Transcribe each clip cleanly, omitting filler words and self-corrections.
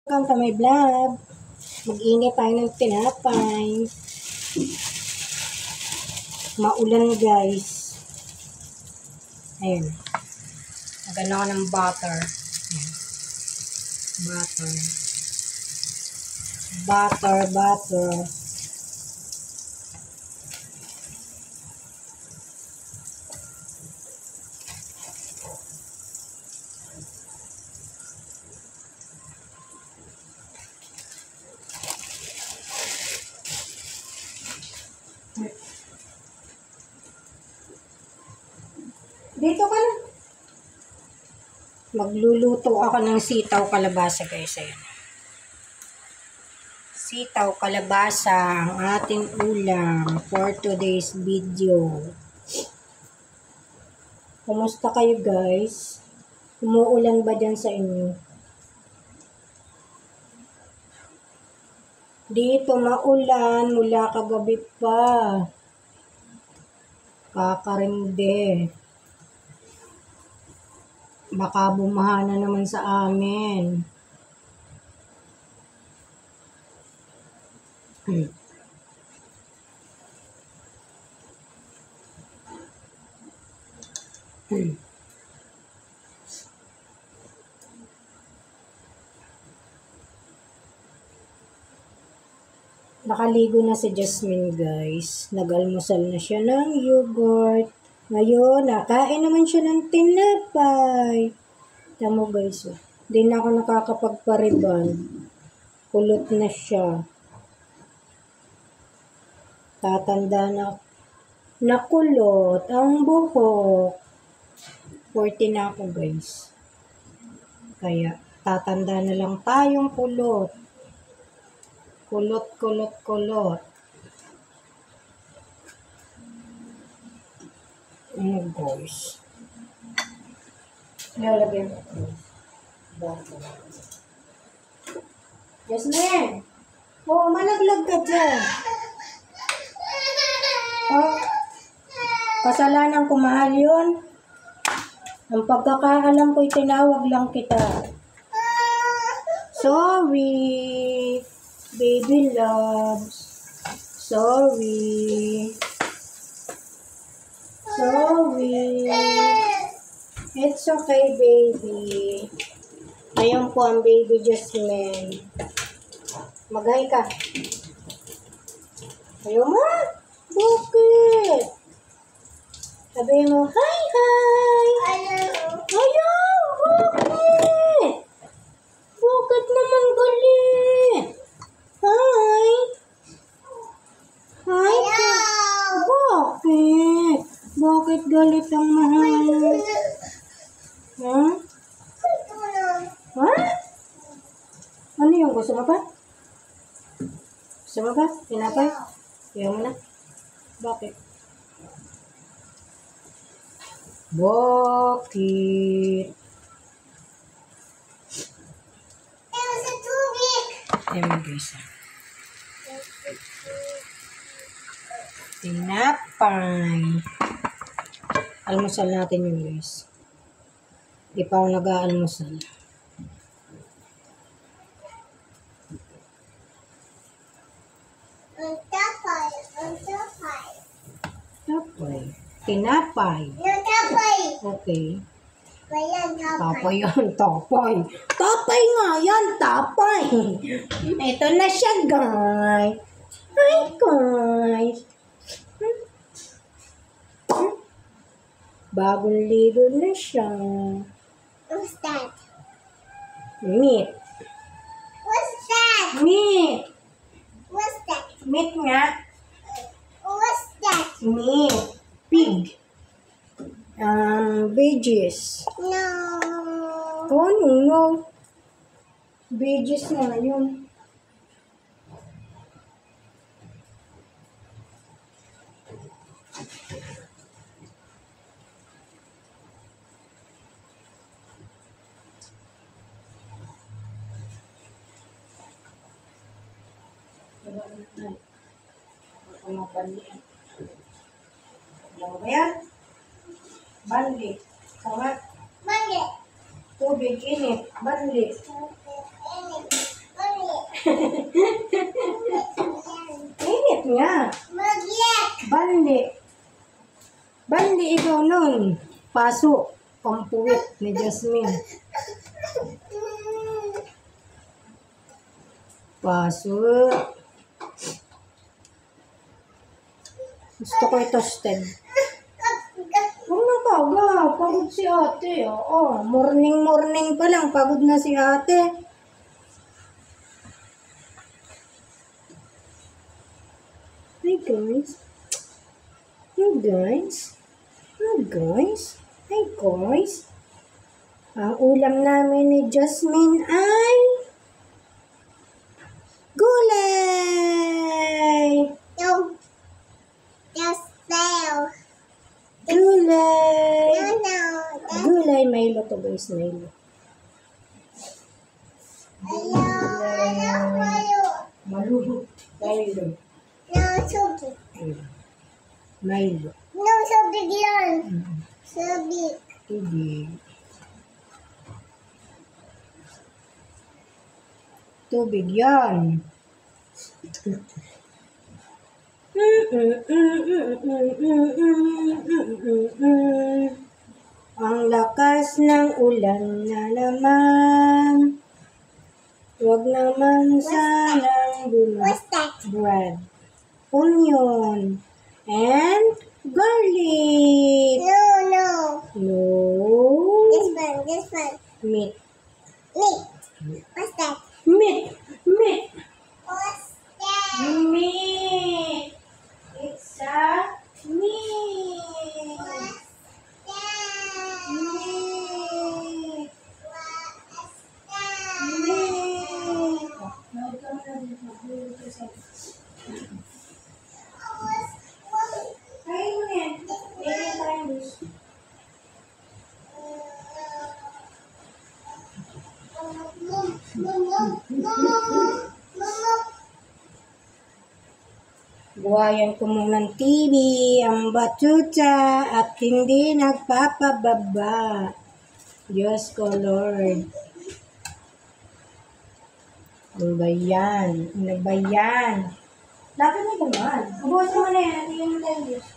Welcome to my vlog. Mag-init tayo ng tinapay. Maulan guys. Ayun. Nagano ko ng butter. Ayan. Butter. Dito ka na. Magluluto ako ng sitaw kalabasa guys. Ayan. Sitaw kalabasa ang ating ulam for today's video. Kumusta kayo guys? Umuulan ba dyan sa inyo? Dito maulan mula kagabi pa. Kakarinde. Baka bumaha na naman sa amin. Nakaligo na si Jasmine guys. Nag-almusal na siya ng yogurt. Ngayon, nakain naman siya ng tinapay. Tamo guys. Hindi na ako nakakapagpariban. Kulot na siya. Tatanda na nakulot ang buhok. 40 na ako guys. Kaya tatanda na lang tayong kulot. Kulot. Guys. Nalagyan ko. Jasmine! Oo, malaglag ka dyan. Oh, kasalanan ko mahal yun. Ang pagkakaalam ko'y tinawag lang kita. Sorry. Baby loves. Sorry. It's okay, baby. Ayun po ang baby Jasmine. Mag-hi ka. Ayaw mo? Bakit? Sabihin mo, hi! Ayaw! Bakit? Bakit naman galit? Hi! Hi ka! Bakit? Bakit galit ang mahal? Ha? Ha? Ano yung gusto mo ba? Gusto mo ba? Tinapay? Ayaw mo na? Bakit? Bakit? Ayan guys. Tinapay. Almusal natin yun guys. Di pa ako nag-aalmusal. Tinapay. Okay. Tapay yan, tapay. Tapay nga yan, tapay. Ito na siya, guys. Hi, guys. Bagong ligo na siya. What's that? Meat. What's that? Meat. What's that? Meat nga. What's that? Meat. Pig. Veggies. No. No. Veggies na yun. Ano ba yan? Bandi. Sama. Monday. Tubig, init. Bandi. Monday. Init nga. Mag-yak. Bandi. Bandi ikaw nun. Paso. Pampuwit ni Jasmine. Paso. Gusto ko i-toasted. Huwag na kaga. Pagod si ate. Oo. Morning pa lang. Pagod na si ate. Hi guys. Hi guys. Hi guys. Hi guys. Ang ulam namin ni Jasmine ay gulay. No. Just fail. Gulay. No. Gulay. Milo to guys. Milo. Maluho. Milo. No, sugi. Milo. No, subig yan. Subig. Tubig. Tubig yan. Ang lakas ng ulan na naman. Huwag naman sanang What's that? bread, onion, and garlic. No. No. This one. Meat. Meat. What's that? Meat. What's that? Meat. It's a meat. What's that? Meat. What's that? Meat. Kain mo yan. Kain tayo, Luz. Buhayan ko muna ng TV, ang batuta, at hindi nagpapababa. Diyos ko, Lord. Ano ba yan? Dapat na naman. Ubusin mo na yan. Tingnan mo tayo, Diyos.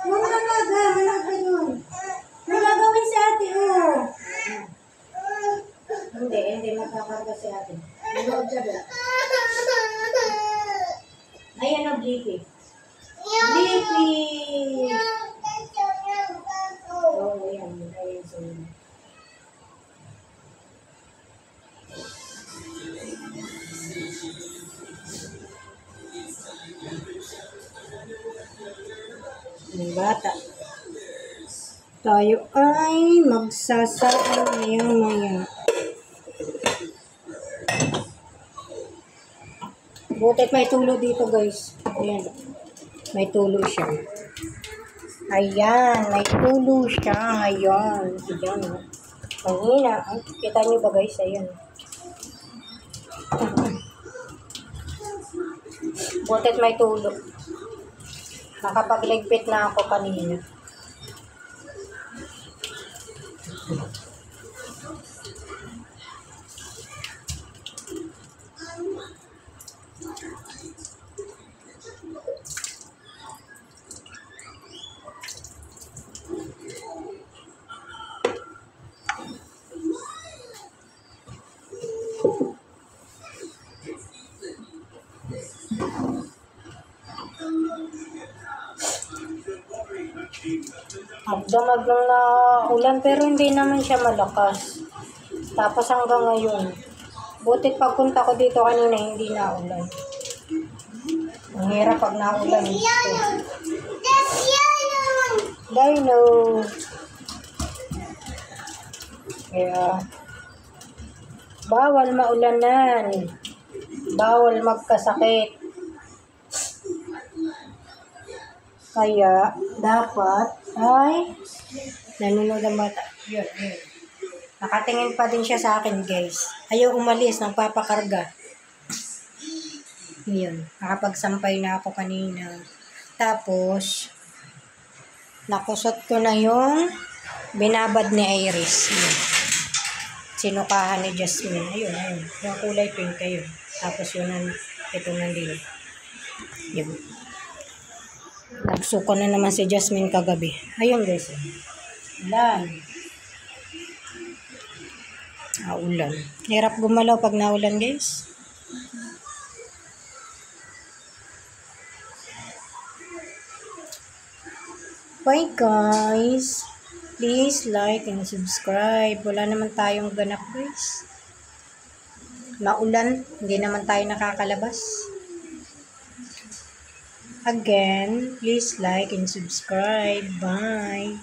Malaga yun. May gagawin si ate, oh. Hindi magkakarga si ate. Mag-loob siya ba? Ayan o, Blippi. Blippi! Oo, ayan sa'yo. Ang bata. Tayo ay magsasara maya. Butit may tulo dito, guys. Ayan. May tulo siya. Ayan, may tulo siya. Ayan. Ayan. Ang hina. Kita niyo ba, guys? Ayan. Butit may tulo. Nakapagligpit na ako kanina. Magdamag lang na ulan pero hindi naman siya malakas. Tapos hanggang ngayon. Butit pagpunta ko dito kanina hindi na ulan. Ang hirap pag naulan. Dino. Kaya bawal maulanan. Bawal magkasakit. Kaya dapat ay nanonood ang bata. Yun. Nakatingin pa din siya sa akin, guys. Ayaw umalis, nagpapakarga. Yun, nakapagsampay na ako kanina. Tapos, nakusot ko na yung binabad ni Iris. Yun. Sinukahan ni Jasmine. Ayun, ayun. Yung kulay pink, ayun. Tapos yun, ito na din. Yun. Nagsuko na naman si Jasmine kagabi. Ayun, guys. Ulan. Ulan. Hirap gumalaw pag naulan, guys. Bye, guys. Please like and subscribe. Wala naman tayong ganap, guys. Maulan. Hindi naman tayo nakakalabas. Again, please like and subscribe. Bye.